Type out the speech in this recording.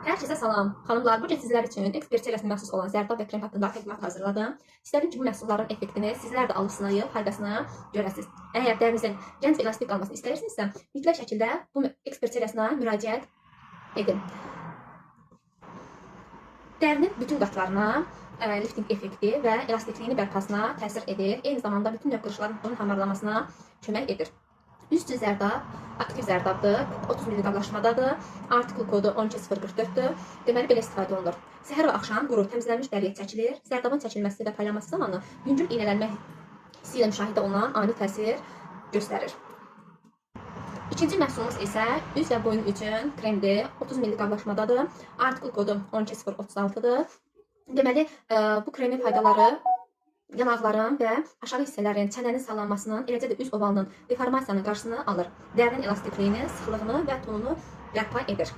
Herkese salam. Xanımlar, bugün sizlər üçün ekspert çevrəsinə məxsus olan zərdab və krem haqqında təqdimat hazırladım. İstədim ki, bu məhsulların effektini sizlər də alıb sınayıb, faydasını görəsiniz. Əgər dərinizin gənc və elastik qalmasını istəyirsinizsə, mütləq şəkildə bu ekspert çevrəsinə müraciət edin. Dərinin bütün qatlarına lifting effekti və elastikliyini bərpasına təsir edir. Eyni zamanda bütün növ qırışların hamarlamasına kömək edir. Üst zərdab aktiv zərdabdır, 30 mg qablaşmadadır, artikul kodu 12044-dür. Deməli, belə istifadə olunur. Səhər və axşam quru, təmizlənmiş dəriyə çəkilir. Zərdabın çəkilməsi və paylanması zamanı yüngül iynələnmə hissi ilə müşahidə olunan ani təsir göstərir. İkinci məhsulumuz isə üz və boyun üçün kremdir, 30 mg qablaşmadadır, artikul kodu 12036-dır. Deməli, bu kremin faydaları yanaqların və aşağı hissələrin, çənənin sallanmasının, eləcə də üz ovalının deformasiyanın qarşısını alır. Dərinin elastikliyini, sıxlığını və tonunu bərpa edir.